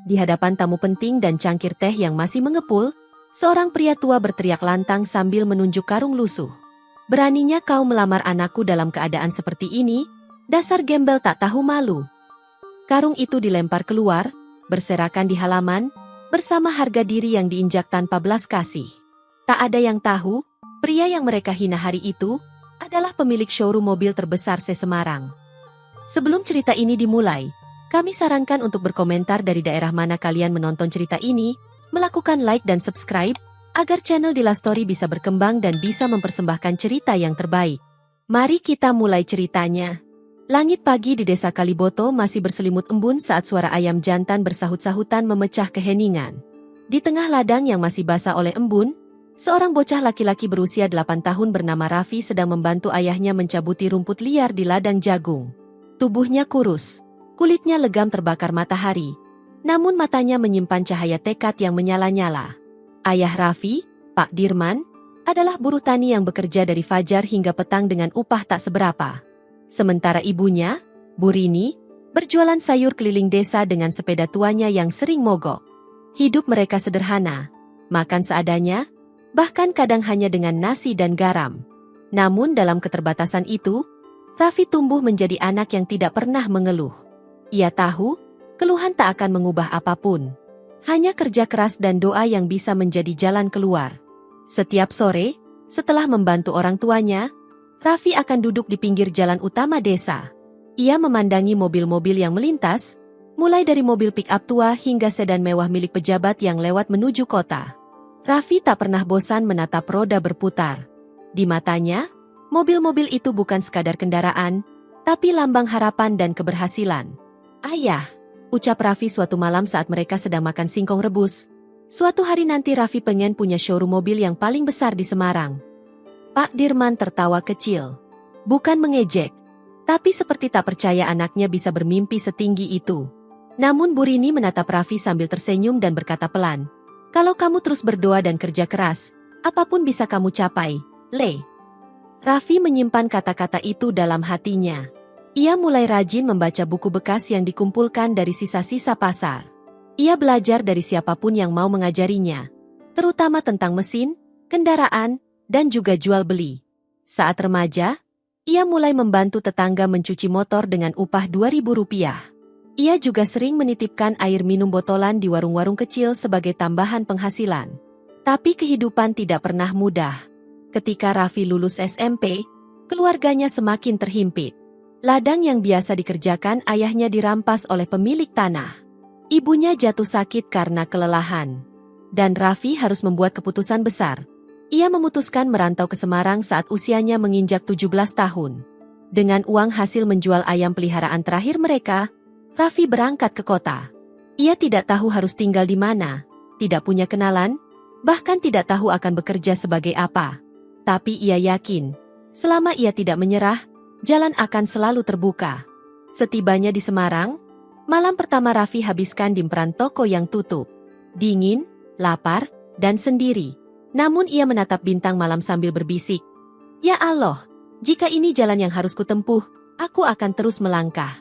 Di hadapan tamu penting dan cangkir teh yang masih mengepul, seorang pria tua berteriak lantang sambil menunjuk karung lusuh. "Beraninya kau melamar anakku dalam keadaan seperti ini? Dasar gembel tak tahu malu." Karung itu dilempar keluar, berserakan di halaman, bersama harga diri yang diinjak tanpa belas kasih. Tak ada yang tahu, pria yang mereka hina hari itu adalah pemilik showroom mobil terbesar se-Semarang. Sebelum cerita ini dimulai, kami sarankan untuk berkomentar dari daerah mana kalian menonton cerita ini, melakukan like dan subscribe, agar channel Dila Story bisa berkembang dan bisa mempersembahkan cerita yang terbaik. Mari kita mulai ceritanya. Langit pagi di desa Kaliboto masih berselimut embun saat suara ayam jantan bersahut-sahutan memecah keheningan. Di tengah ladang yang masih basah oleh embun, seorang bocah laki-laki berusia 8 tahun bernama Raffi sedang membantu ayahnya mencabuti rumput liar di ladang jagung. Tubuhnya kurus, kulitnya legam terbakar matahari, namun matanya menyimpan cahaya tekad yang menyala-nyala. Ayah Raffi, Pak Dirman, adalah buruh tani yang bekerja dari fajar hingga petang dengan upah tak seberapa. Sementara ibunya, Bu Rini, berjualan sayur keliling desa dengan sepeda tuanya yang sering mogok. Hidup mereka sederhana, makan seadanya, bahkan kadang hanya dengan nasi dan garam. Namun dalam keterbatasan itu, Raffi tumbuh menjadi anak yang tidak pernah mengeluh. Ia tahu, keluhan tak akan mengubah apapun. Hanya kerja keras dan doa yang bisa menjadi jalan keluar. Setiap sore, setelah membantu orang tuanya, Raffi akan duduk di pinggir jalan utama desa. Ia memandangi mobil-mobil yang melintas, mulai dari mobil pick-up tua hingga sedan mewah milik pejabat yang lewat menuju kota. Raffi tak pernah bosan menatap roda berputar. Di matanya, mobil-mobil itu bukan sekadar kendaraan, tapi lambang harapan dan keberhasilan. "Ayah," ucap Raffi suatu malam saat mereka sedang makan singkong rebus. "Suatu hari nanti Raffi pengen punya showroom mobil yang paling besar di Semarang." Pak Dirman tertawa kecil. Bukan mengejek, tapi seperti tak percaya anaknya bisa bermimpi setinggi itu. Namun Bu Rini menatap Raffi sambil tersenyum dan berkata pelan, "Kalau kamu terus berdoa dan kerja keras, apapun bisa kamu capai, Le." Raffi menyimpan kata-kata itu dalam hatinya. Ia mulai rajin membaca buku bekas yang dikumpulkan dari sisa-sisa pasar. Ia belajar dari siapapun yang mau mengajarinya, terutama tentang mesin, kendaraan, dan juga jual beli. Saat remaja, ia mulai membantu tetangga mencuci motor dengan upah Rp2.000. Ia juga sering menitipkan air minum botolan di warung-warung kecil sebagai tambahan penghasilan. Tapi kehidupan tidak pernah mudah. Ketika Raffi lulus SMP, keluarganya semakin terhimpit. Ladang yang biasa dikerjakan ayahnya dirampas oleh pemilik tanah. Ibunya jatuh sakit karena kelelahan. Dan Raffi harus membuat keputusan besar. Ia memutuskan merantau ke Semarang saat usianya menginjak 17 tahun. Dengan uang hasil menjual ayam peliharaan terakhir mereka, Raffi berangkat ke kota. Ia tidak tahu harus tinggal di mana, tidak punya kenalan, bahkan tidak tahu akan bekerja sebagai apa. Tapi ia yakin, selama ia tidak menyerah, jalan akan selalu terbuka. Setibanya di Semarang, malam pertama Raffi habiskan di emperan toko yang tutup. Dingin, lapar, dan sendiri. Namun ia menatap bintang malam sambil berbisik, "Ya Allah, jika ini jalan yang harus kutempuh, aku akan terus melangkah."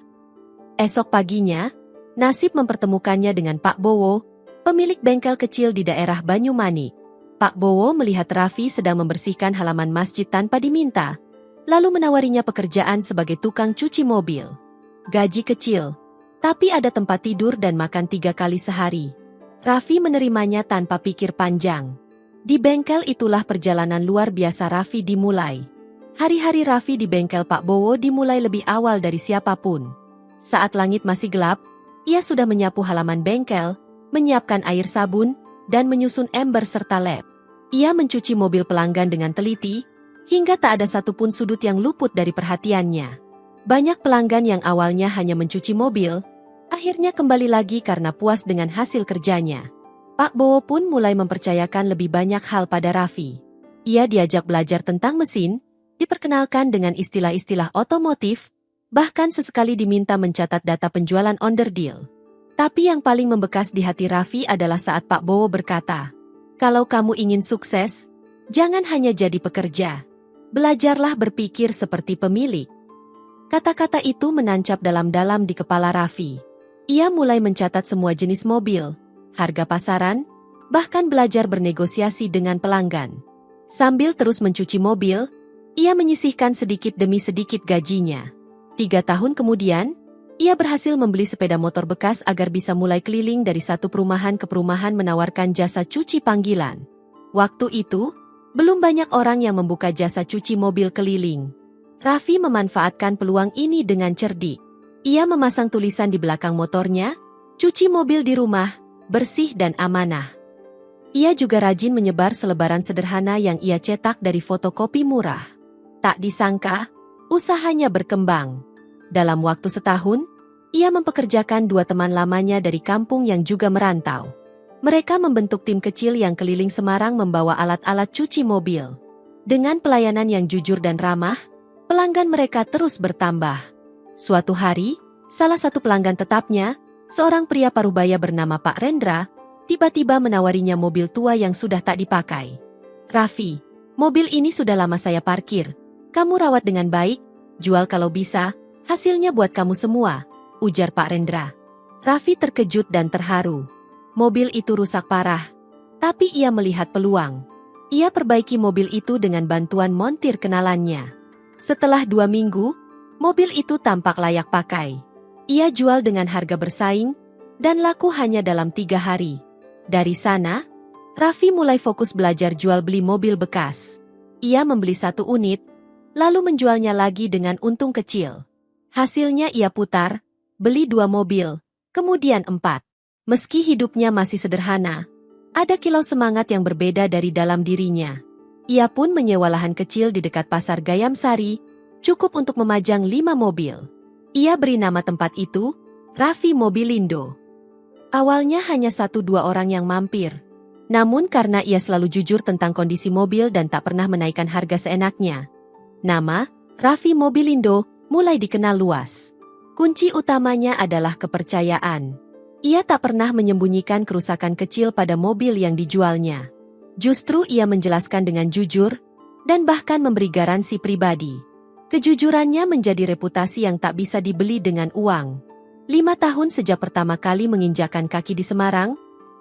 Esok paginya, nasib mempertemukannya dengan Pak Bowo, pemilik bengkel kecil di daerah Banyumanik. Pak Bowo melihat Raffi sedang membersihkan halaman masjid tanpa diminta, lalu menawarinya pekerjaan sebagai tukang cuci mobil. Gaji kecil, tapi ada tempat tidur dan makan 3 kali sehari. Raffi menerimanya tanpa pikir panjang. Di bengkel itulah perjalanan luar biasa Raffi dimulai. Hari-hari Raffi di bengkel Pak Bowo dimulai lebih awal dari siapapun. Saat langit masih gelap, ia sudah menyapu halaman bengkel, menyiapkan air sabun, dan menyusun ember serta lem. Ia mencuci mobil pelanggan dengan teliti, hingga tak ada satupun sudut yang luput dari perhatiannya. Banyak pelanggan yang awalnya hanya mencuci mobil, akhirnya kembali lagi karena puas dengan hasil kerjanya. Pak Bowo pun mulai mempercayakan lebih banyak hal pada Raffi. Ia diajak belajar tentang mesin, diperkenalkan dengan istilah-istilah otomotif, bahkan sesekali diminta mencatat data penjualan onderdil. Tapi yang paling membekas di hati Raffi adalah saat Pak Bowo berkata, "Kalau kamu ingin sukses, jangan hanya jadi pekerja. Belajarlah berpikir seperti pemilik." Kata-kata itu menancap dalam-dalam di kepala Raffi. Ia mulai mencatat semua jenis mobil, harga pasaran, bahkan belajar bernegosiasi dengan pelanggan. Sambil terus mencuci mobil, ia menyisihkan sedikit demi sedikit gajinya. 3 tahun kemudian, ia berhasil membeli sepeda motor bekas agar bisa mulai keliling dari satu perumahan ke perumahan menawarkan jasa cuci panggilan. Waktu itu, belum banyak orang yang membuka jasa cuci mobil keliling. Raffi memanfaatkan peluang ini dengan cerdik. Ia memasang tulisan di belakang motornya, "Cuci mobil di rumah, bersih dan amanah." Ia juga rajin menyebar selebaran sederhana yang ia cetak dari fotokopi murah. Tak disangka, usahanya berkembang. Dalam waktu setahun, ia mempekerjakan 2 teman lamanya dari kampung yang juga merantau. Mereka membentuk tim kecil yang keliling Semarang membawa alat-alat cuci mobil. Dengan pelayanan yang jujur dan ramah, pelanggan mereka terus bertambah. Suatu hari, salah satu pelanggan tetapnya, seorang pria parubaya bernama Pak Rendra, tiba-tiba menawarinya mobil tua yang sudah tak dipakai. "Raffi, mobil ini sudah lama saya parkir. Kamu rawat dengan baik, jual kalau bisa, hasilnya buat kamu semua," ujar Pak Rendra. Raffi terkejut dan terharu. Mobil itu rusak parah, tapi ia melihat peluang. Ia perbaiki mobil itu dengan bantuan montir kenalannya. Setelah 2 minggu, mobil itu tampak layak pakai. Ia jual dengan harga bersaing, dan laku hanya dalam 3 hari. Dari sana, Raffi mulai fokus belajar jual beli mobil bekas. Ia membeli 1 unit, lalu menjualnya lagi dengan untung kecil. Hasilnya ia putar, beli 2 mobil, kemudian 4. Meski hidupnya masih sederhana, ada kilau semangat yang berbeda dari dalam dirinya. Ia pun menyewa lahan kecil di dekat pasar Gayam Sari, cukup untuk memajang 5 mobil. Ia beri nama tempat itu, Raffi Mobilindo. Awalnya hanya 1-2 orang yang mampir. Namun karena ia selalu jujur tentang kondisi mobil dan tak pernah menaikkan harga seenaknya, nama Raffi Mobilindo mulai dikenal luas. Kunci utamanya adalah kepercayaan. Ia tak pernah menyembunyikan kerusakan kecil pada mobil yang dijualnya. Justru ia menjelaskan dengan jujur, dan bahkan memberi garansi pribadi. Kejujurannya menjadi reputasi yang tak bisa dibeli dengan uang. 5 tahun sejak pertama kali menginjakan kaki di Semarang,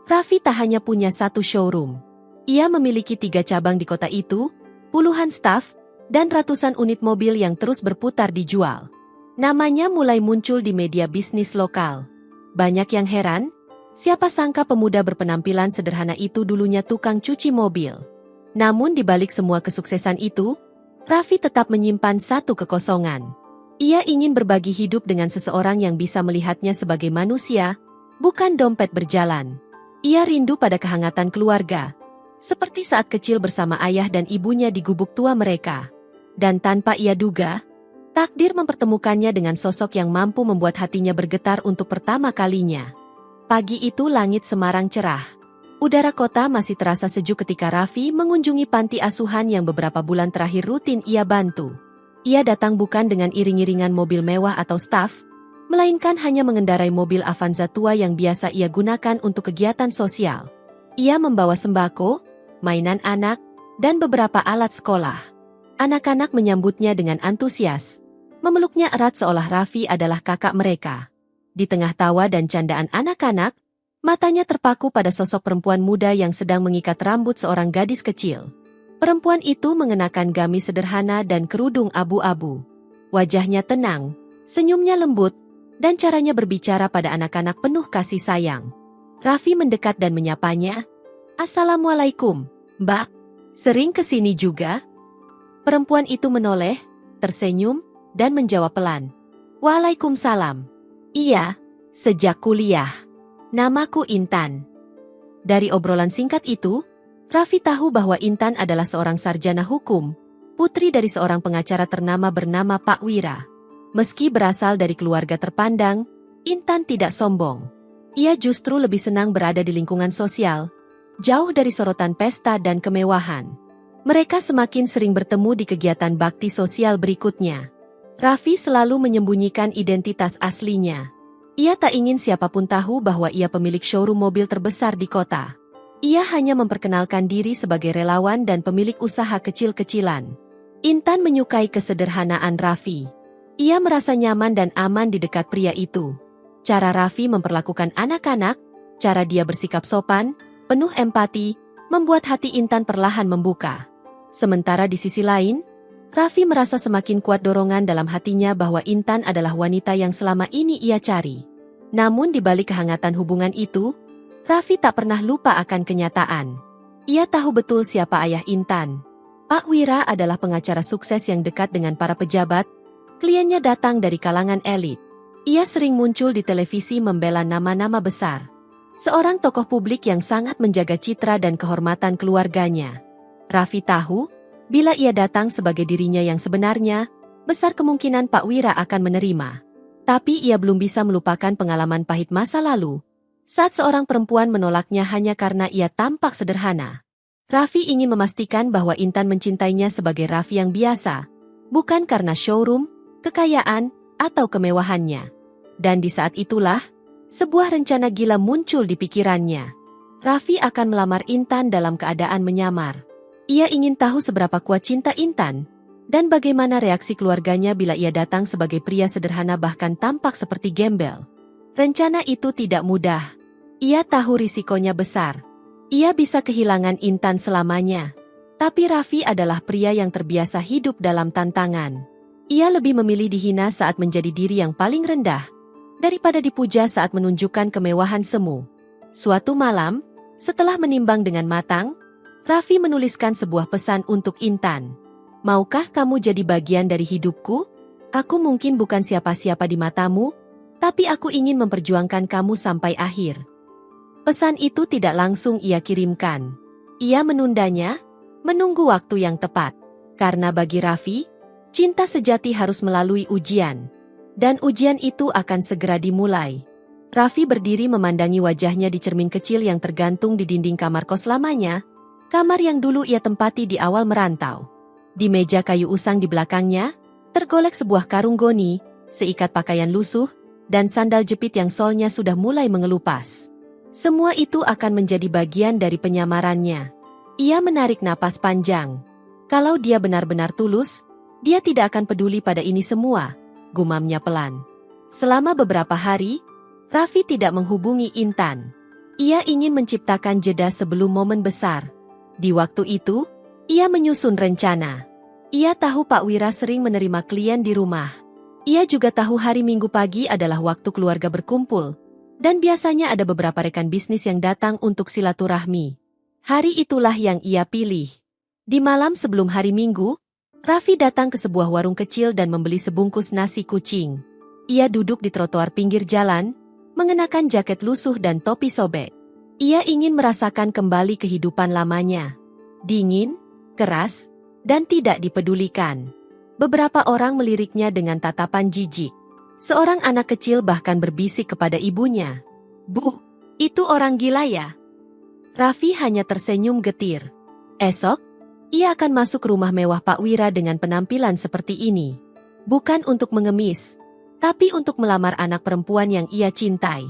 Raffi tak hanya punya 1 showroom. Ia memiliki 3 cabang di kota itu, puluhan staf, dan ratusan unit mobil yang terus berputar dijual. Namanya mulai muncul di media bisnis lokal. Banyak yang heran, siapa sangka pemuda berpenampilan sederhana itu dulunya tukang cuci mobil. Namun di balik semua kesuksesan itu, Raffi tetap menyimpan 1 kekosongan. Ia ingin berbagi hidup dengan seseorang yang bisa melihatnya sebagai manusia, bukan dompet berjalan. Ia rindu pada kehangatan keluarga, seperti saat kecil bersama ayah dan ibunya di gubuk tua mereka. Dan tanpa ia duga, takdir mempertemukannya dengan sosok yang mampu membuat hatinya bergetar untuk pertama kalinya. Pagi itu langit Semarang cerah. Udara kota masih terasa sejuk ketika Raffi mengunjungi panti asuhan yang beberapa bulan terakhir rutin ia bantu. Ia datang bukan dengan iring-iringan mobil mewah atau staf, melainkan hanya mengendarai mobil Avanza tua yang biasa ia gunakan untuk kegiatan sosial. Ia membawa sembako, mainan anak, dan beberapa alat sekolah. Anak-anak menyambutnya dengan antusias, memeluknya erat seolah Raffi adalah kakak mereka. Di tengah tawa dan candaan anak-anak, matanya terpaku pada sosok perempuan muda yang sedang mengikat rambut seorang gadis kecil. Perempuan itu mengenakan gamis sederhana dan kerudung abu-abu. Wajahnya tenang, senyumnya lembut, dan caranya berbicara pada anak-anak penuh kasih sayang. Raffi mendekat dan menyapanya, "Assalamualaikum, Mbak. Sering kesini juga?" Perempuan itu menoleh, tersenyum, dan menjawab pelan, "Waalaikumsalam. Iya, sejak kuliah. Namaku Intan." Dari obrolan singkat itu, Raffi tahu bahwa Intan adalah seorang sarjana hukum, putri dari seorang pengacara ternama bernama Pak Wira. Meski berasal dari keluarga terpandang, Intan tidak sombong. Ia justru lebih senang berada di lingkungan sosial, jauh dari sorotan pesta dan kemewahan. Mereka semakin sering bertemu di kegiatan bakti sosial berikutnya. Raffi selalu menyembunyikan identitas aslinya. Ia tak ingin siapapun tahu bahwa ia pemilik showroom mobil terbesar di kota. Ia hanya memperkenalkan diri sebagai relawan dan pemilik usaha kecil-kecilan. Intan menyukai kesederhanaan Raffi. Ia merasa nyaman dan aman di dekat pria itu. Cara Raffi memperlakukan anak-anak, cara dia bersikap sopan, penuh empati, membuat hati Intan perlahan membuka. Sementara di sisi lain, Raffi merasa semakin kuat dorongan dalam hatinya bahwa Intan adalah wanita yang selama ini ia cari. Namun di balik kehangatan hubungan itu, Raffi tak pernah lupa akan kenyataan. Ia tahu betul siapa ayah Intan. Pak Wira adalah pengacara sukses yang dekat dengan para pejabat, kliennya datang dari kalangan elit. Ia sering muncul di televisi membela nama-nama besar. Seorang tokoh publik yang sangat menjaga citra dan kehormatan keluarganya. Raffi tahu, bila ia datang sebagai dirinya yang sebenarnya, besar kemungkinan Pak Wira akan menerima. Tapi ia belum bisa melupakan pengalaman pahit masa lalu, saat seorang perempuan menolaknya hanya karena ia tampak sederhana. Raffi ingin memastikan bahwa Intan mencintainya sebagai Raffi yang biasa, bukan karena showroom, kekayaan, atau kemewahannya. Dan di saat itulah, sebuah rencana gila muncul di pikirannya. Raffi akan melamar Intan dalam keadaan menyamar. Ia ingin tahu seberapa kuat cinta Intan, dan bagaimana reaksi keluarganya bila ia datang sebagai pria sederhana bahkan tampak seperti gembel. Rencana itu tidak mudah. Ia tahu risikonya besar. Ia bisa kehilangan Intan selamanya. Tapi Raffi adalah pria yang terbiasa hidup dalam tantangan. Ia lebih memilih dihina saat menjadi diri yang paling rendah, daripada dipuja saat menunjukkan kemewahan semu. Suatu malam, setelah menimbang dengan matang, Raffi menuliskan sebuah pesan untuk Intan. Maukah kamu jadi bagian dari hidupku? Aku mungkin bukan siapa-siapa di matamu, tapi aku ingin memperjuangkan kamu sampai akhir. Pesan itu tidak langsung ia kirimkan. Ia menundanya, menunggu waktu yang tepat. Karena bagi Raffi, cinta sejati harus melalui ujian. Dan ujian itu akan segera dimulai. Raffi berdiri memandangi wajahnya di cermin kecil yang tergantung di dinding kamar kos lamanya, kamar yang dulu ia tempati di awal merantau. Di meja kayu usang di belakangnya, tergolek sebuah karung goni, seikat pakaian lusuh, dan sandal jepit yang solnya sudah mulai mengelupas. Semua itu akan menjadi bagian dari penyamarannya. Ia menarik napas panjang. Kalau dia benar-benar tulus, dia tidak akan peduli pada ini semua, gumamnya pelan. Selama beberapa hari, Raffi tidak menghubungi Intan. Ia ingin menciptakan jeda sebelum momen besar. Di waktu itu, ia menyusun rencana. Ia tahu Pak Wira sering menerima klien di rumah. Ia juga tahu hari Minggu pagi adalah waktu keluarga berkumpul, dan biasanya ada beberapa rekan bisnis yang datang untuk silaturahmi. Hari itulah yang ia pilih. Di malam sebelum hari Minggu, Raffi datang ke sebuah warung kecil dan membeli sebungkus nasi kucing. Ia duduk di trotoar pinggir jalan, mengenakan jaket lusuh dan topi sobek. Ia ingin merasakan kembali kehidupan lamanya. Dingin, keras, dan tidak dipedulikan. Beberapa orang meliriknya dengan tatapan jijik. Seorang anak kecil bahkan berbisik kepada ibunya. "Bu, itu orang gila ya?" Raffi hanya tersenyum getir. Esok, ia akan masuk rumah mewah Pak Wira dengan penampilan seperti ini. Bukan untuk mengemis, tapi untuk melamar anak perempuan yang ia cintai.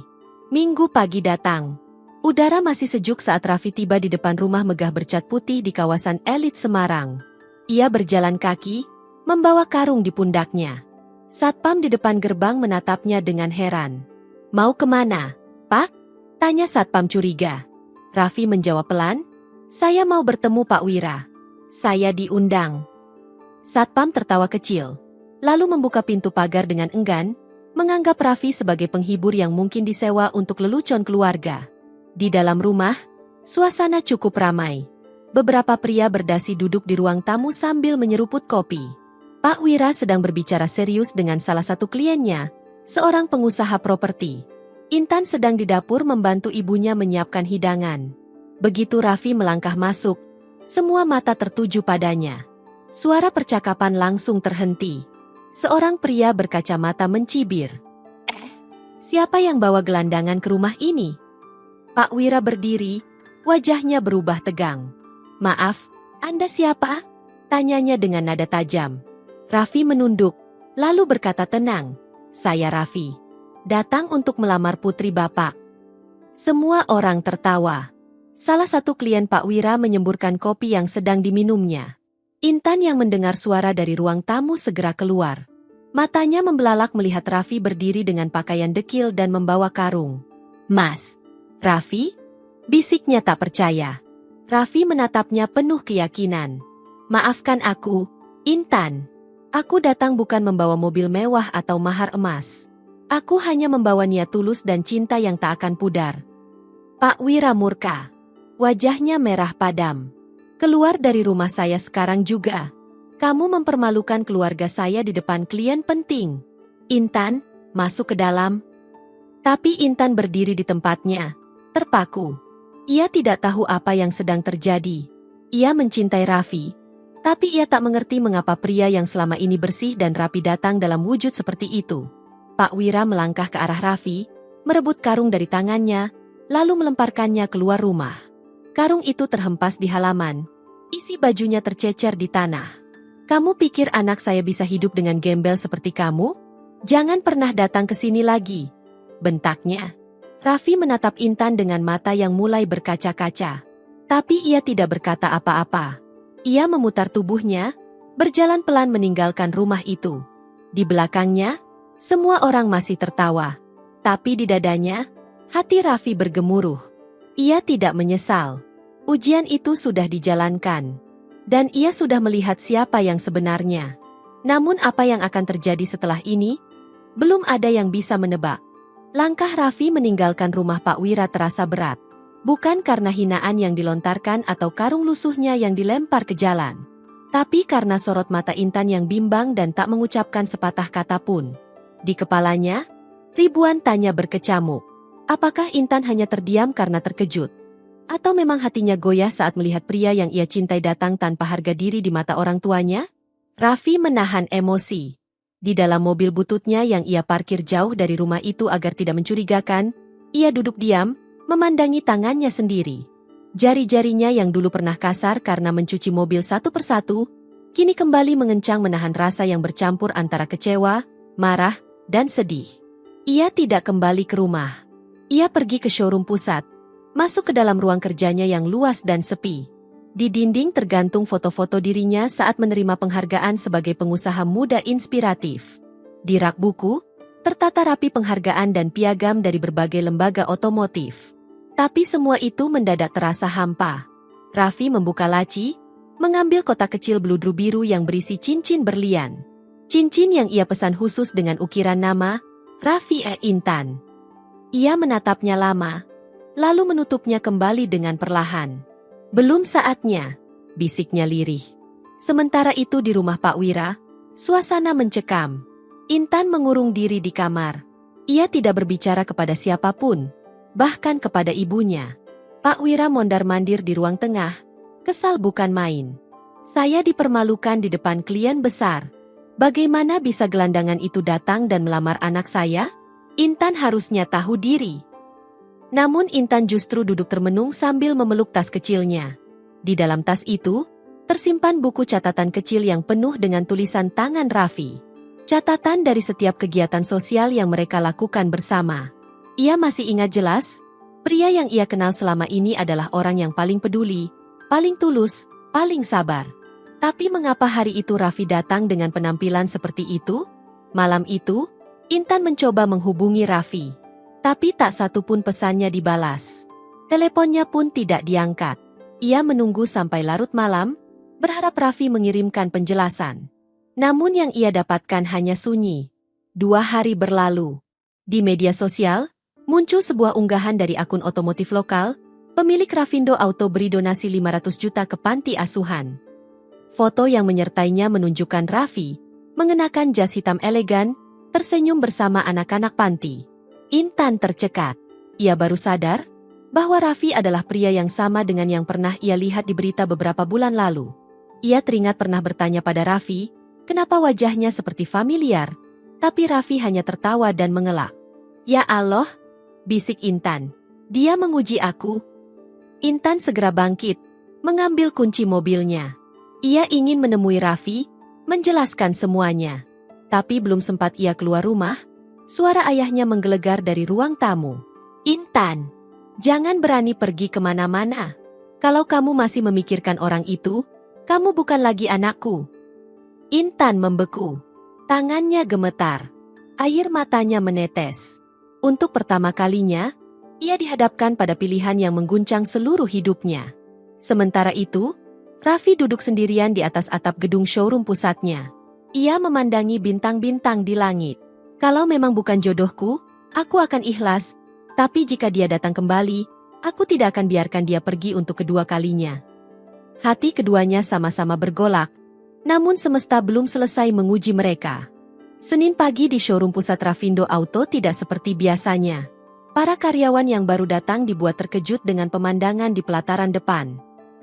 Minggu pagi datang. Udara masih sejuk saat Raffi tiba di depan rumah megah bercat putih di kawasan elit Semarang. Ia berjalan kaki, membawa karung di pundaknya. Satpam di depan gerbang menatapnya dengan heran. "Mau kemana, Pak?" tanya Satpam curiga. Raffi menjawab pelan, "Saya mau bertemu Pak Wira. Saya diundang." Satpam tertawa kecil, lalu membuka pintu pagar dengan enggan, menganggap Raffi sebagai penghibur yang mungkin disewa untuk lelucon keluarga. Di dalam rumah, suasana cukup ramai. Beberapa pria berdasi duduk di ruang tamu sambil menyeruput kopi. Pak Wira sedang berbicara serius dengan salah satu kliennya, seorang pengusaha properti. Intan sedang di dapur membantu ibunya menyiapkan hidangan. Begitu Raffi melangkah masuk, semua mata tertuju padanya. Suara percakapan langsung terhenti. Seorang pria berkacamata mencibir. Siapa yang bawa gelandangan ke rumah ini?" Pak Wira berdiri, wajahnya berubah tegang. "Maaf, Anda siapa?" tanyanya dengan nada tajam. Raffi menunduk, lalu berkata tenang, "Saya Raffi. Datang untuk melamar putri Bapak." Semua orang tertawa. Salah satu klien Pak Wira menyemburkan kopi yang sedang diminumnya. Intan yang mendengar suara dari ruang tamu segera keluar. Matanya membelalak melihat Raffi berdiri dengan pakaian dekil dan membawa karung. "Mas, Raffi?" bisiknya tak percaya. Raffi menatapnya penuh keyakinan. "Maafkan aku, Intan. Aku datang bukan membawa mobil mewah atau mahar emas. Aku hanya membawa niat tulus dan cinta yang tak akan pudar." Pak Wira murka. Wajahnya merah padam. "Keluar dari rumah saya sekarang juga. Kamu mempermalukan keluarga saya di depan klien penting." "Intan, masuk ke dalam." Tapi Intan berdiri di tempatnya, terpaku. Ia tidak tahu apa yang sedang terjadi. Ia mencintai Raffi, tapi ia tak mengerti mengapa pria yang selama ini bersih dan rapi datang dalam wujud seperti itu. Pak Wira melangkah ke arah Raffi, merebut karung dari tangannya, lalu melemparkannya keluar rumah. Karung itu terhempas di halaman. Isi bajunya tercecer di tanah. "Kamu pikir anak saya bisa hidup dengan gembel seperti kamu? Jangan pernah datang ke sini lagi," bentaknya. Raffi menatap Intan dengan mata yang mulai berkaca-kaca. Tapi ia tidak berkata apa-apa. Ia memutar tubuhnya, berjalan pelan meninggalkan rumah itu. Di belakangnya, semua orang masih tertawa. Tapi di dadanya, hati Raffi bergemuruh. Ia tidak menyesal. Ujian itu sudah dijalankan. Dan ia sudah melihat siapa yang sebenarnya. Namun apa yang akan terjadi setelah ini? Belum ada yang bisa menebak. Langkah Raffi meninggalkan rumah Pak Wira terasa berat. Bukan karena hinaan yang dilontarkan atau karung lusuhnya yang dilempar ke jalan. Tapi karena sorot mata Intan yang bimbang dan tak mengucapkan sepatah kata pun. Di kepalanya, ribuan tanya berkecamuk. Apakah Intan hanya terdiam karena terkejut? Atau memang hatinya goyah saat melihat pria yang ia cintai datang tanpa harga diri di mata orang tuanya? Raffi menahan emosi. Di dalam mobil bututnya yang ia parkir jauh dari rumah itu agar tidak mencurigakan, ia duduk diam, memandangi tangannya sendiri. Jari-jarinya yang dulu pernah kasar karena mencuci mobil satu persatu, kini kembali mengencang menahan rasa yang bercampur antara kecewa, marah, dan sedih. Ia tidak kembali ke rumah. Ia pergi ke showroom pusat, masuk ke dalam ruang kerjanya yang luas dan sepi. Di dinding tergantung foto-foto dirinya saat menerima penghargaan sebagai pengusaha muda inspiratif. Di rak buku, tertata rapi penghargaan dan piagam dari berbagai lembaga otomotif. Tapi semua itu mendadak terasa hampa. Raffi membuka laci, mengambil kotak kecil bludru biru yang berisi cincin berlian. Cincin yang ia pesan khusus dengan ukiran nama, Raffi Intan. Ia menatapnya lama, lalu menutupnya kembali dengan perlahan. "Belum saatnya," bisiknya lirih. Sementara itu di rumah Pak Wira, suasana mencekam. Intan mengurung diri di kamar. Ia tidak berbicara kepada siapapun, bahkan kepada ibunya. Pak Wira mondar-mandir di ruang tengah, kesal bukan main. "Saya dipermalukan di depan klien besar. Bagaimana bisa gelandangan itu datang dan melamar anak saya? Intan harusnya tahu diri." Namun Intan justru duduk termenung sambil memeluk tas kecilnya. Di dalam tas itu, tersimpan buku catatan kecil yang penuh dengan tulisan tangan Raffi. Catatan dari setiap kegiatan sosial yang mereka lakukan bersama. Ia masih ingat jelas, pria yang ia kenal selama ini adalah orang yang paling peduli, paling tulus, paling sabar. Tapi mengapa hari itu Raffi datang dengan penampilan seperti itu? Malam itu, Intan mencoba menghubungi Raffi. Tapi tak satu pun pesannya dibalas. Teleponnya pun tidak diangkat. Ia menunggu sampai larut malam, berharap Raffi mengirimkan penjelasan. Namun yang ia dapatkan hanya sunyi. 2 hari berlalu. Di media sosial, muncul sebuah unggahan dari akun otomotif lokal, pemilik Raffindo Auto beri donasi 500 juta ke panti asuhan. Foto yang menyertainya menunjukkan Raffi, mengenakan jas hitam elegan, tersenyum bersama anak-anak panti. Intan tercekat. Ia baru sadar bahwa Raffi adalah pria yang sama dengan yang pernah ia lihat di berita beberapa bulan lalu. Ia teringat pernah bertanya pada Raffi, kenapa wajahnya seperti familiar, tapi Raffi hanya tertawa dan mengelak. "Ya Allah," bisik Intan. "Dia menguji aku." Intan segera bangkit, mengambil kunci mobilnya. Ia ingin menemui Raffi, menjelaskan semuanya. Tapi belum sempat ia keluar rumah, suara ayahnya menggelegar dari ruang tamu. "Intan, jangan berani pergi kemana-mana. Kalau kamu masih memikirkan orang itu, kamu bukan lagi anakku." Intan membeku. Tangannya gemetar. Air matanya menetes. Untuk pertama kalinya, ia dihadapkan pada pilihan yang mengguncang seluruh hidupnya. Sementara itu, Raffi duduk sendirian di atas atap gedung showroom pusatnya. Ia memandangi bintang-bintang di langit. Kalau memang bukan jodohku, aku akan ikhlas. Tapi jika dia datang kembali, aku tidak akan biarkan dia pergi untuk kedua kalinya. Hati keduanya sama-sama bergolak. Namun semesta belum selesai menguji mereka. Senin pagi di showroom pusat Rafindo Auto tidak seperti biasanya. Para karyawan yang baru datang dibuat terkejut dengan pemandangan di pelataran depan.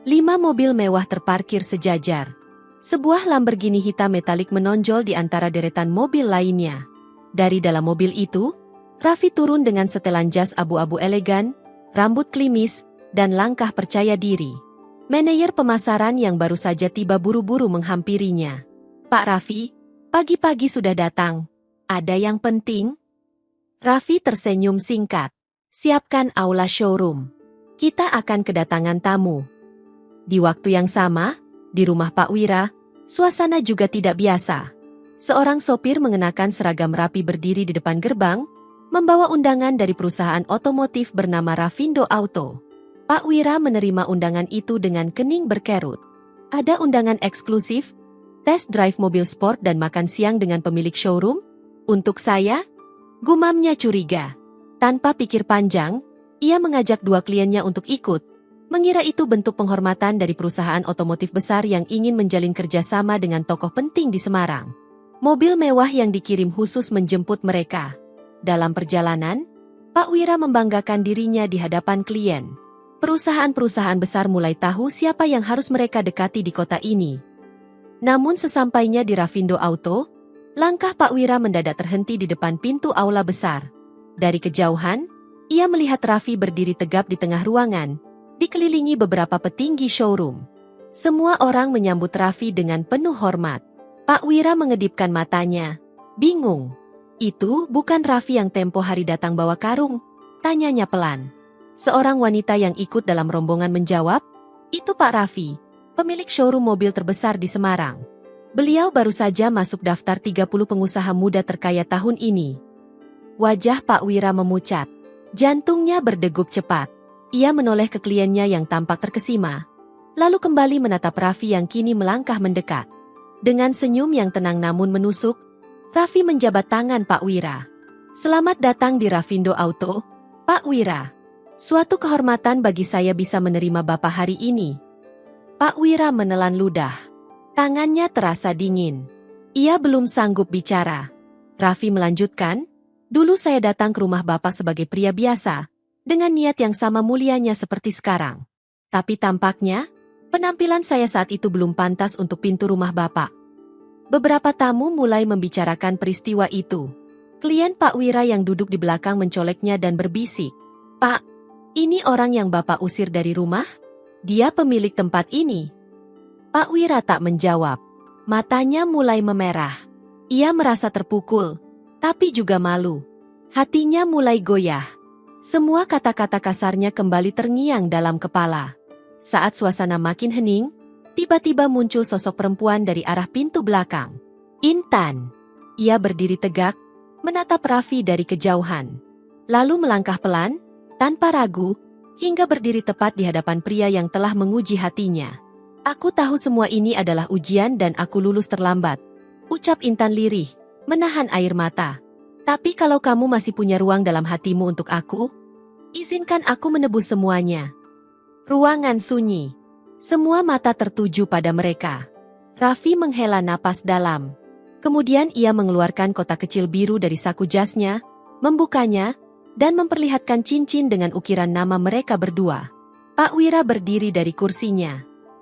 5 mobil mewah terparkir sejajar. Sebuah Lamborghini hitam metalik menonjol di antara deretan mobil lainnya. Dari dalam mobil itu, Raffi turun dengan setelan jas abu-abu elegan, rambut klimis, dan langkah percaya diri. Manajer pemasaran yang baru saja tiba buru-buru menghampirinya. "Pak Raffi, pagi-pagi sudah datang. Ada yang penting?" Raffi tersenyum singkat. "Siapkan aula showroom. Kita akan kedatangan tamu." Di waktu yang sama, di rumah Pak Wira, suasana juga tidak biasa. Seorang sopir mengenakan seragam rapi berdiri di depan gerbang, membawa undangan dari perusahaan otomotif bernama Rafindo Auto. Pak Wira menerima undangan itu dengan kening berkerut. Ada undangan eksklusif, tes drive mobil sport dan makan siang dengan pemilik showroom? Untuk saya? Gumamnya curiga. Tanpa pikir panjang, ia mengajak 2 kliennya untuk ikut. Mengira itu bentuk penghormatan dari perusahaan otomotif besar yang ingin menjalin kerjasama dengan tokoh penting di Semarang. Mobil mewah yang dikirim khusus menjemput mereka. Dalam perjalanan, Pak Wira membanggakan dirinya di hadapan klien. Perusahaan-perusahaan besar mulai tahu siapa yang harus mereka dekati di kota ini. Namun sesampainya di Rafindo Auto, langkah Pak Wira mendadak terhenti di depan pintu aula besar. Dari kejauhan, ia melihat Raffi berdiri tegap di tengah ruangan, dikelilingi beberapa petinggi showroom. Semua orang menyambut Raffi dengan penuh hormat. Pak Wira mengedipkan matanya, bingung. "Itu bukan Raffi yang tempo hari datang bawa karung?" tanyanya pelan. Seorang wanita yang ikut dalam rombongan menjawab, "Itu Pak Raffi, pemilik showroom mobil terbesar di Semarang. Beliau baru saja masuk daftar 30 pengusaha muda terkaya tahun ini." Wajah Pak Wira memucat. Jantungnya berdegup cepat. Ia menoleh ke kliennya yang tampak terkesima, lalu kembali menatap Raffi yang kini melangkah mendekat. Dengan senyum yang tenang namun menusuk, Raffi menjabat tangan Pak Wira. "Selamat datang di Rafindo Auto, Pak Wira. Suatu kehormatan bagi saya bisa menerima Bapak hari ini." Pak Wira menelan ludah. Tangannya terasa dingin. Ia belum sanggup bicara. Raffi melanjutkan, "Dulu saya datang ke rumah Bapak sebagai pria biasa, dengan niat yang sama mulianya seperti sekarang. Tapi tampaknya, penampilan saya saat itu belum pantas untuk pintu rumah Bapak." Beberapa tamu mulai membicarakan peristiwa itu. Klien Pak Wira yang duduk di belakang mencoleknya dan berbisik, "Pak, ini orang yang Bapak usir dari rumah? Dia pemilik tempat ini." Pak Wira tak menjawab. Matanya mulai memerah. Ia merasa terpukul, tapi juga malu. Hatinya mulai goyah. Semua kata-kata kasarnya kembali terngiang dalam kepala. Saat suasana makin hening, tiba-tiba muncul sosok perempuan dari arah pintu belakang. Intan. Ia berdiri tegak, menatap Raffi dari kejauhan. Lalu melangkah pelan, tanpa ragu, hingga berdiri tepat di hadapan pria yang telah menguji hatinya. "Aku tahu semua ini adalah ujian dan aku lulus terlambat," ucap Intan lirih, menahan air mata. "Tapi kalau kamu masih punya ruang dalam hatimu untuk aku, izinkan aku menebus semuanya." Ruangan sunyi. Semua mata tertuju pada mereka. Raffi menghela napas dalam. Kemudian ia mengeluarkan kotak kecil biru dari saku jasnya, membukanya, dan memperlihatkan cincin dengan ukiran nama mereka berdua. Pak Wira berdiri dari kursinya.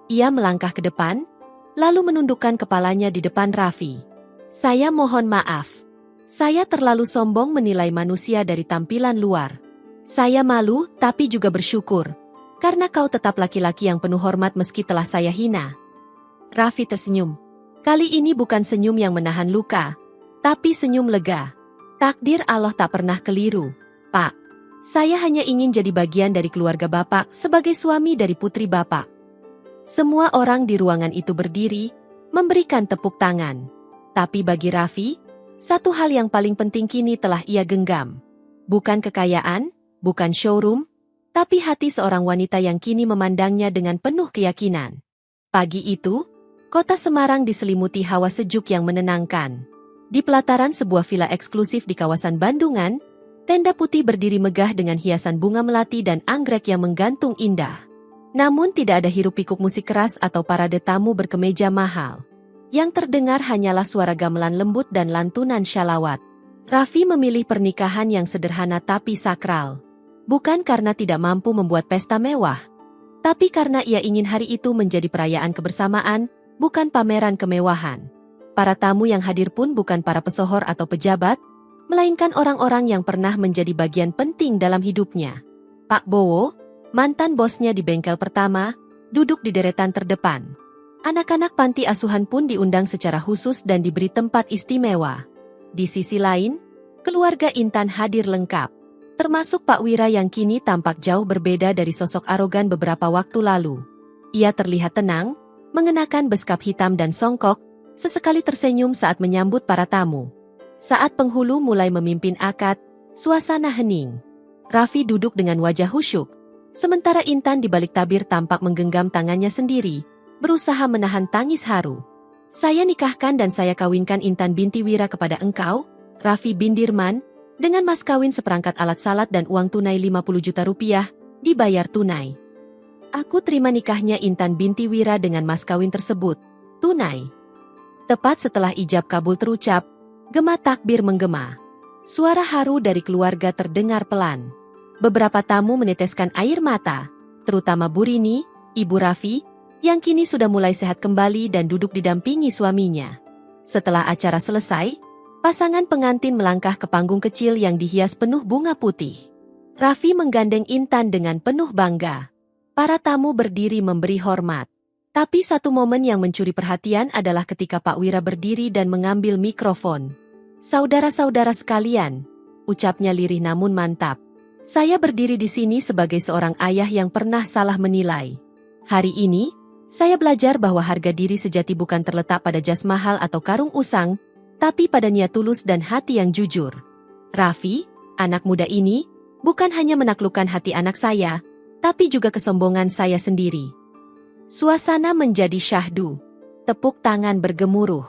Ia melangkah ke depan, lalu menundukkan kepalanya di depan Raffi. "Saya mohon maaf. Saya terlalu sombong menilai manusia dari tampilan luar. Saya malu tapi juga bersyukur, karena kau tetap laki-laki yang penuh hormat meski telah saya hina." Raffi tersenyum. Kali ini bukan senyum yang menahan luka, tapi senyum lega. "Takdir Allah tak pernah keliru, Pak. Saya hanya ingin jadi bagian dari keluarga Bapak sebagai suami dari putri Bapak." Semua orang di ruangan itu berdiri, memberikan tepuk tangan. Tapi bagi Raffi, satu hal yang paling penting kini telah ia genggam. Bukan kekayaan, bukan showroom, tapi hati seorang wanita yang kini memandangnya dengan penuh keyakinan. Pagi itu, kota Semarang diselimuti hawa sejuk yang menenangkan. Di pelataran sebuah villa eksklusif di kawasan Bandungan, tenda putih berdiri megah dengan hiasan bunga melati dan anggrek yang menggantung indah. Namun tidak ada hiruk-pikuk musik keras atau parade tamu berkemeja mahal. Yang terdengar hanyalah suara gamelan lembut dan lantunan syalawat. Raffi memilih pernikahan yang sederhana tapi sakral. Bukan karena tidak mampu membuat pesta mewah, tapi karena ia ingin hari itu menjadi perayaan kebersamaan, bukan pameran kemewahan. Para tamu yang hadir pun bukan para pesohor atau pejabat, melainkan orang-orang yang pernah menjadi bagian penting dalam hidupnya. Pak Bowo, mantan bosnya di bengkel pertama, duduk di deretan terdepan. Anak-anak panti asuhan pun diundang secara khusus dan diberi tempat istimewa. Di sisi lain, keluarga Intan hadir lengkap. Termasuk Pak Wira yang kini tampak jauh berbeda dari sosok arogan beberapa waktu lalu. Ia terlihat tenang, mengenakan beskap hitam dan songkok, sesekali tersenyum saat menyambut para tamu. Saat penghulu mulai memimpin akad, suasana hening. Raffi duduk dengan wajah khusyuk, sementara Intan di balik tabir tampak menggenggam tangannya sendiri, berusaha menahan tangis haru. Saya nikahkan dan saya kawinkan Intan binti Wira kepada engkau, Raffi bin Dirman, dengan mas kawin seperangkat alat salat dan uang tunai 50 juta rupiah, dibayar tunai. Aku terima nikahnya Intan binti Wira dengan mas kawin tersebut, tunai. Tepat setelah ijab kabul terucap, gema takbir menggema. Suara haru dari keluarga terdengar pelan. Beberapa tamu meneteskan air mata, terutama Bu Rini, ibu Raffi, yang kini sudah mulai sehat kembali dan duduk didampingi suaminya. Setelah acara selesai, pasangan pengantin melangkah ke panggung kecil yang dihias penuh bunga putih. Raffi menggandeng Intan dengan penuh bangga. Para tamu berdiri memberi hormat. Tapi satu momen yang mencuri perhatian adalah ketika Pak Wira berdiri dan mengambil mikrofon. Saudara-saudara sekalian, ucapnya lirih namun mantap. Saya berdiri di sini sebagai seorang ayah yang pernah salah menilai. Hari ini, saya belajar bahwa harga diri sejati bukan terletak pada jas mahal atau karung usang, tapi pada niat tulus dan hati yang jujur. Raffi, anak muda ini, bukan hanya menaklukkan hati anak saya, tapi juga kesombongan saya sendiri. Suasana menjadi syahdu. Tepuk tangan bergemuruh.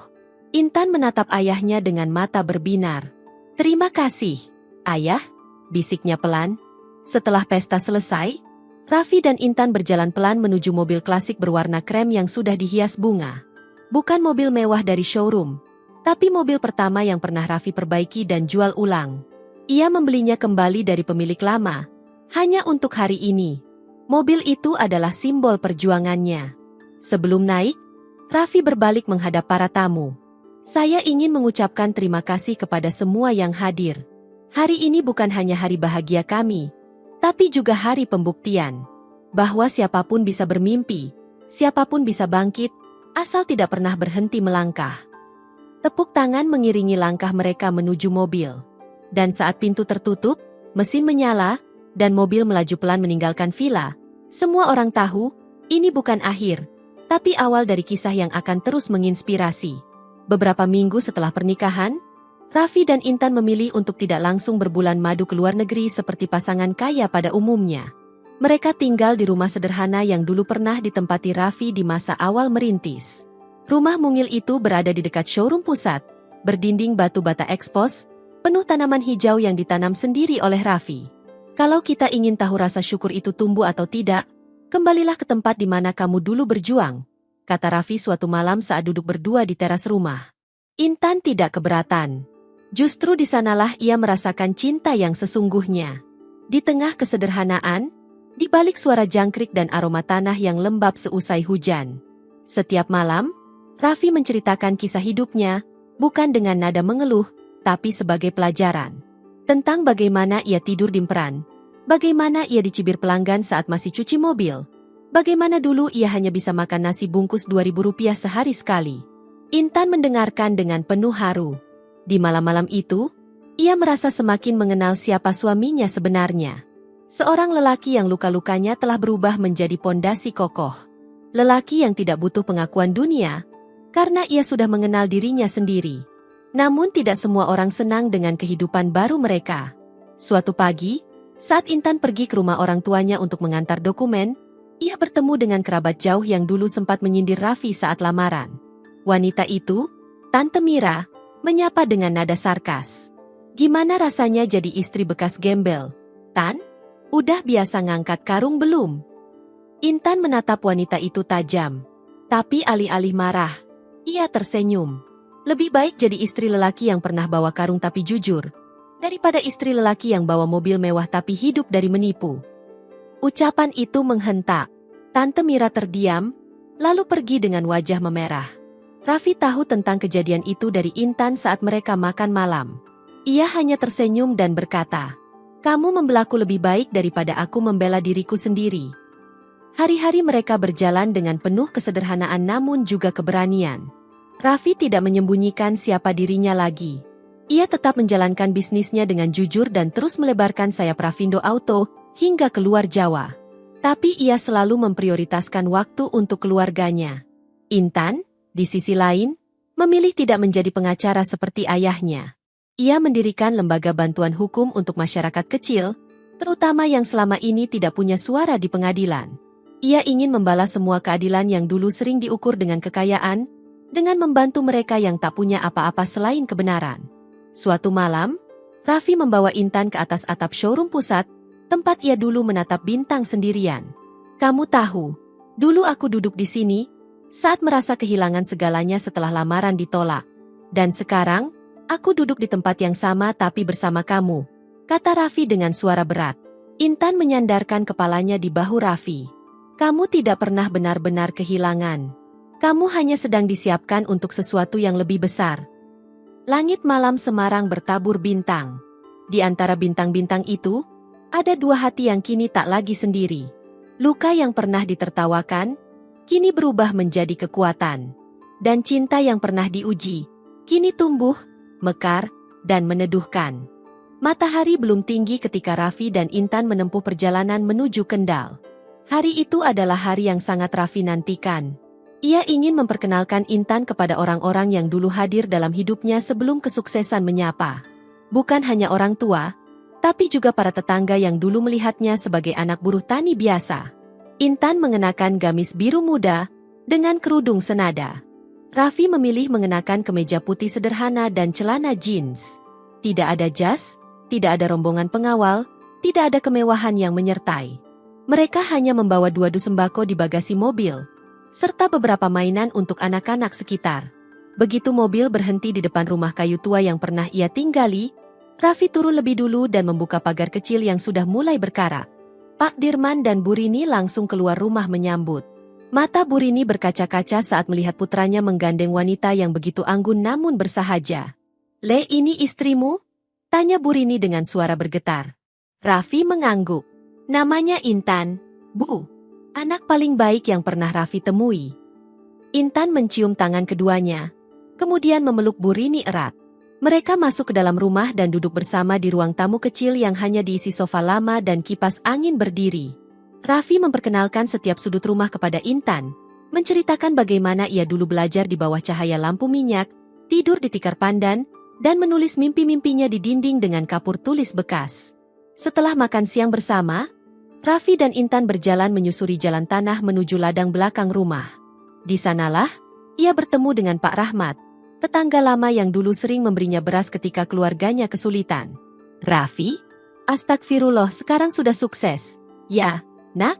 Intan menatap ayahnya dengan mata berbinar. Terima kasih, ayah, bisiknya pelan. Setelah pesta selesai, Raffi dan Intan berjalan pelan menuju mobil klasik berwarna krem yang sudah dihias bunga. Bukan mobil mewah dari showroom, tapi mobil pertama yang pernah Raffi perbaiki dan jual ulang. Ia membelinya kembali dari pemilik lama, hanya untuk hari ini. Mobil itu adalah simbol perjuangannya. Sebelum naik, Raffi berbalik menghadap para tamu. Saya ingin mengucapkan terima kasih kepada semua yang hadir. Hari ini bukan hanya hari bahagia kami, tapi juga hari pembuktian bahwa siapapun bisa bermimpi, siapapun bisa bangkit, asal tidak pernah berhenti melangkah. Tepuk tangan mengiringi langkah mereka menuju mobil. Dan saat pintu tertutup, mesin menyala, dan mobil melaju pelan meninggalkan villa, semua orang tahu, ini bukan akhir, tapi awal dari kisah yang akan terus menginspirasi. Beberapa minggu setelah pernikahan, Raffi dan Intan memilih untuk tidak langsung berbulan madu ke luar negeri seperti pasangan kaya pada umumnya. Mereka tinggal di rumah sederhana yang dulu pernah ditempati Raffi di masa awal merintis. Rumah mungil itu berada di dekat showroom pusat, berdinding batu bata ekspos, penuh tanaman hijau yang ditanam sendiri oleh Raffi. Kalau kita ingin tahu rasa syukur itu tumbuh atau tidak, kembalilah ke tempat di mana kamu dulu berjuang, kata Raffi suatu malam saat duduk berdua di teras rumah. Intan tidak keberatan. Justru di sanalah ia merasakan cinta yang sesungguhnya. Di tengah kesederhanaan, di balik suara jangkrik dan aroma tanah yang lembab seusai hujan. Setiap malam, Raffi menceritakan kisah hidupnya, bukan dengan nada mengeluh, tapi sebagai pelajaran. Tentang bagaimana ia tidur di emperan, bagaimana ia dicibir pelanggan saat masih cuci mobil, bagaimana dulu ia hanya bisa makan nasi bungkus Rp2.000 sehari sekali. Intan mendengarkan dengan penuh haru. Di malam-malam itu, ia merasa semakin mengenal siapa suaminya sebenarnya. Seorang lelaki yang luka-lukanya telah berubah menjadi pondasi kokoh. Lelaki yang tidak butuh pengakuan dunia, karena ia sudah mengenal dirinya sendiri. Namun tidak semua orang senang dengan kehidupan baru mereka. Suatu pagi, saat Intan pergi ke rumah orang tuanya untuk mengantar dokumen, ia bertemu dengan kerabat jauh yang dulu sempat menyindir Raffi saat lamaran. Wanita itu, Tante Mira, menyapa dengan nada sarkas. "Gimana rasanya jadi istri bekas gembel, Tan? Udah biasa ngangkat karung belum?" Intan menatap wanita itu tajam. Tapi alih-alih marah, ia tersenyum. Lebih baik jadi istri lelaki yang pernah bawa karung tapi jujur, daripada istri lelaki yang bawa mobil mewah tapi hidup dari menipu. Ucapan itu menghentak. Tante Mira terdiam, lalu pergi dengan wajah memerah. Raffi tahu tentang kejadian itu dari Intan saat mereka makan malam. Ia hanya tersenyum dan berkata, "Kamu membelaku lebih baik daripada aku membela diriku sendiri." Hari-hari mereka berjalan dengan penuh kesederhanaan namun juga keberanian. Raffi tidak menyembunyikan siapa dirinya lagi. Ia tetap menjalankan bisnisnya dengan jujur dan terus melebarkan sayap Raffindo Auto hingga keluar Jawa. Tapi ia selalu memprioritaskan waktu untuk keluarganya. Intan, di sisi lain, memilih tidak menjadi pengacara seperti ayahnya. Ia mendirikan lembaga bantuan hukum untuk masyarakat kecil, terutama yang selama ini tidak punya suara di pengadilan. Ia ingin membalas semua keadilan yang dulu sering diukur dengan kekayaan, dengan membantu mereka yang tak punya apa-apa selain kebenaran. Suatu malam, Raffi membawa Intan ke atas atap showroom pusat, tempat ia dulu menatap bintang sendirian. "Kamu tahu, dulu aku duduk di sini, saat merasa kehilangan segalanya setelah lamaran ditolak. Dan sekarang, aku duduk di tempat yang sama tapi bersama kamu," kata Raffi dengan suara berat. Intan menyandarkan kepalanya di bahu Raffi. "Kamu tidak pernah benar-benar kehilangan. Kamu hanya sedang disiapkan untuk sesuatu yang lebih besar." Langit malam Semarang bertabur bintang. Di antara bintang-bintang itu, ada dua hati yang kini tak lagi sendiri. Luka yang pernah ditertawakan, kini berubah menjadi kekuatan. Dan cinta yang pernah diuji, kini tumbuh, mekar, dan meneduhkan. Matahari belum tinggi ketika Raffi dan Intan menempuh perjalanan menuju Kendal. Hari itu adalah hari yang sangat Raffi nantikan. Ia ingin memperkenalkan Intan kepada orang-orang yang dulu hadir dalam hidupnya sebelum kesuksesan menyapa. Bukan hanya orang tua, tapi juga para tetangga yang dulu melihatnya sebagai anak buruh tani biasa. Intan mengenakan gamis biru muda, dengan kerudung senada. Raffi memilih mengenakan kemeja putih sederhana dan celana jeans. Tidak ada jas, tidak ada rombongan pengawal, tidak ada kemewahan yang menyertai. Mereka hanya membawa 2 dus sembako di bagasi mobil, serta beberapa mainan untuk anak-anak sekitar. Begitu mobil berhenti di depan rumah kayu tua yang pernah ia tinggali, Raffi turun lebih dulu dan membuka pagar kecil yang sudah mulai berkarat. Pak Dirman dan Bu Rini langsung keluar rumah menyambut. Mata Bu Rini berkaca-kaca saat melihat putranya menggandeng wanita yang begitu anggun namun bersahaja. "Le, ini istrimu?" tanya Bu Rini dengan suara bergetar. Raffi mengangguk. "Namanya Intan, Bu. Anak paling baik yang pernah Raffi temui." Intan mencium tangan keduanya, kemudian memeluk Bu Rini erat. Mereka masuk ke dalam rumah dan duduk bersama di ruang tamu kecil yang hanya diisi sofa lama dan kipas angin berdiri. Raffi memperkenalkan setiap sudut rumah kepada Intan, menceritakan bagaimana ia dulu belajar di bawah cahaya lampu minyak, tidur di tikar pandan, dan menulis mimpi-mimpinya di dinding dengan kapur tulis bekas. Setelah makan siang bersama, Raffi dan Intan berjalan menyusuri jalan tanah menuju ladang belakang rumah. Di sanalah, ia bertemu dengan Pak Rahmat, tetangga lama yang dulu sering memberinya beras ketika keluarganya kesulitan. "Raffi? Astagfirullah, sekarang sudah sukses." "Ya, Nak,"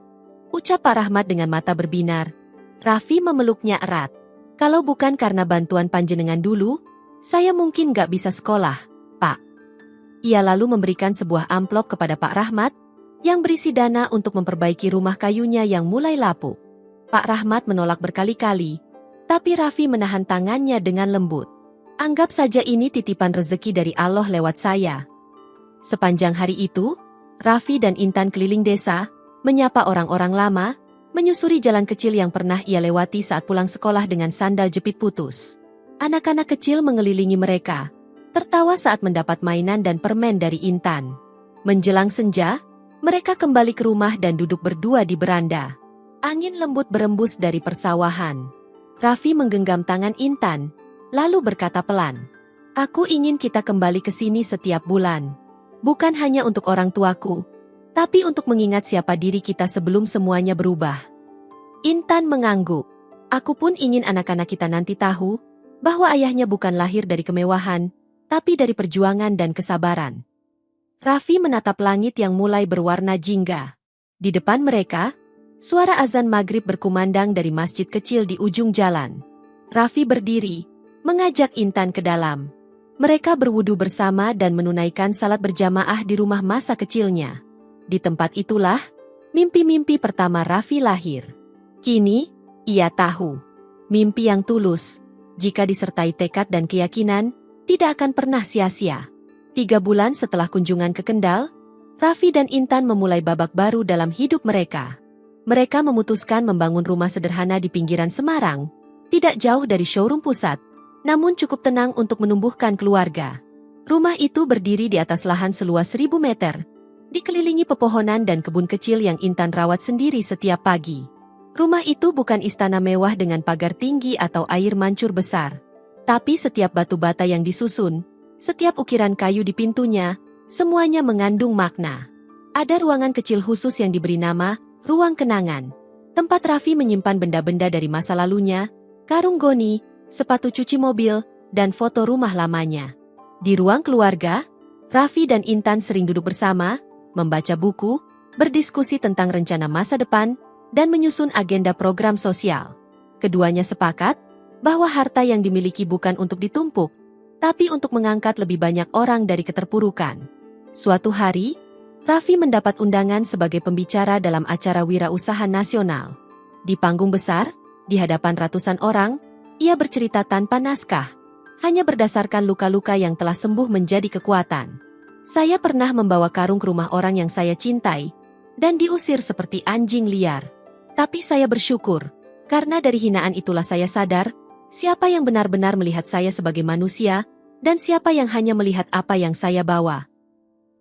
ucap Pak Rahmat dengan mata berbinar. Raffi memeluknya erat. "Kalau bukan karena bantuan panjenengan dulu, saya mungkin gak bisa sekolah, Pak." Ia lalu memberikan sebuah amplop kepada Pak Rahmat, yang berisi dana untuk memperbaiki rumah kayunya yang mulai lapuk. Pak Rahmat menolak berkali-kali, tapi Raffi menahan tangannya dengan lembut. "Anggap saja ini titipan rezeki dari Allah lewat saya." Sepanjang hari itu, Raffi dan Intan keliling desa, menyapa orang-orang lama, menyusuri jalan kecil yang pernah ia lewati saat pulang sekolah dengan sandal jepit putus. Anak-anak kecil mengelilingi mereka, tertawa saat mendapat mainan dan permen dari Intan. Menjelang senja, mereka kembali ke rumah dan duduk berdua di beranda. Angin lembut berembus dari persawahan. Raffi menggenggam tangan Intan, lalu berkata pelan. Aku ingin kita kembali ke sini setiap bulan. Bukan hanya untuk orang tuaku, tapi untuk mengingat siapa diri kita sebelum semuanya berubah. Intan mengangguk. Aku pun ingin anak-anak kita nanti tahu bahwa ayahnya bukan lahir dari kemewahan, tapi dari perjuangan dan kesabaran. Raffi menatap langit yang mulai berwarna jingga. Di depan mereka, suara azan maghrib berkumandang dari masjid kecil di ujung jalan. Raffi berdiri, mengajak Intan ke dalam. Mereka berwudu bersama dan menunaikan salat berjamaah di rumah masa kecilnya. Di tempat itulah, mimpi-mimpi pertama Raffi lahir. Kini, ia tahu. Mimpi yang tulus, jika disertai tekad dan keyakinan, tidak akan pernah sia-sia. 3 bulan setelah kunjungan ke Kendal, Raffi dan Intan memulai babak baru dalam hidup mereka. Mereka memutuskan membangun rumah sederhana di pinggiran Semarang, tidak jauh dari showroom pusat, namun cukup tenang untuk menumbuhkan keluarga. Rumah itu berdiri di atas lahan seluas 1000 meter, dikelilingi pepohonan dan kebun kecil yang Intan rawat sendiri setiap pagi. Rumah itu bukan istana mewah dengan pagar tinggi atau air mancur besar, tapi setiap batu bata yang disusun, setiap ukiran kayu di pintunya, semuanya mengandung makna. Ada ruangan kecil khusus yang diberi nama Ruang Kenangan. Tempat Raffi menyimpan benda-benda dari masa lalunya, karung goni, sepatu cuci mobil, dan foto rumah lamanya. Di ruang keluarga, Raffi dan Intan sering duduk bersama, membaca buku, berdiskusi tentang rencana masa depan, dan menyusun agenda program sosial. Keduanya sepakat bahwa harta yang dimiliki bukan untuk ditumpuk, tapi untuk mengangkat lebih banyak orang dari keterpurukan. Suatu hari, Raffi mendapat undangan sebagai pembicara dalam acara wirausaha nasional. Di panggung besar, di hadapan ratusan orang, ia bercerita tanpa naskah, hanya berdasarkan luka-luka yang telah sembuh menjadi kekuatan. Saya pernah membawa karung ke rumah orang yang saya cintai, dan diusir seperti anjing liar. Tapi saya bersyukur, karena dari hinaan itulah saya sadar, siapa yang benar-benar melihat saya sebagai manusia, dan siapa yang hanya melihat apa yang saya bawa.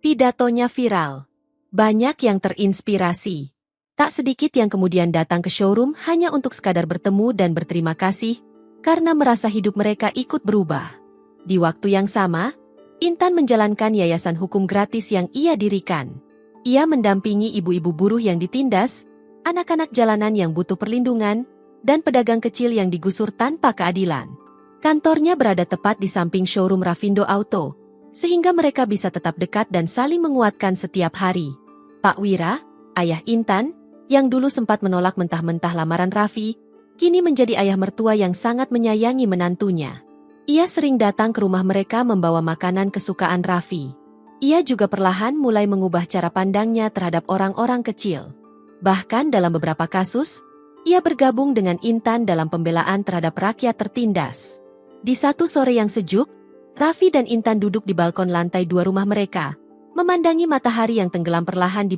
Pidatonya viral. Banyak yang terinspirasi. Tak sedikit yang kemudian datang ke showroom hanya untuk sekadar bertemu dan berterima kasih, karena merasa hidup mereka ikut berubah. Di waktu yang sama, Intan menjalankan yayasan hukum gratis yang ia dirikan. Ia mendampingi ibu-ibu buruh yang ditindas, anak-anak jalanan yang butuh perlindungan, dan pedagang kecil yang digusur tanpa keadilan. Kantornya berada tepat di samping showroom Rafindo Auto, sehingga mereka bisa tetap dekat dan saling menguatkan setiap hari. Pak Wira, ayah Intan, yang dulu sempat menolak mentah-mentah lamaran Raffi, kini menjadi ayah mertua yang sangat menyayangi menantunya. Ia sering datang ke rumah mereka membawa makanan kesukaan Raffi. Ia juga perlahan mulai mengubah cara pandangnya terhadap orang-orang kecil. Bahkan dalam beberapa kasus, ia bergabung dengan Intan dalam pembelaan terhadap rakyat tertindas. Di satu sore yang sejuk, Raffi dan Intan duduk di balkon lantai 2 rumah mereka, memandangi matahari yang tenggelam perlahan di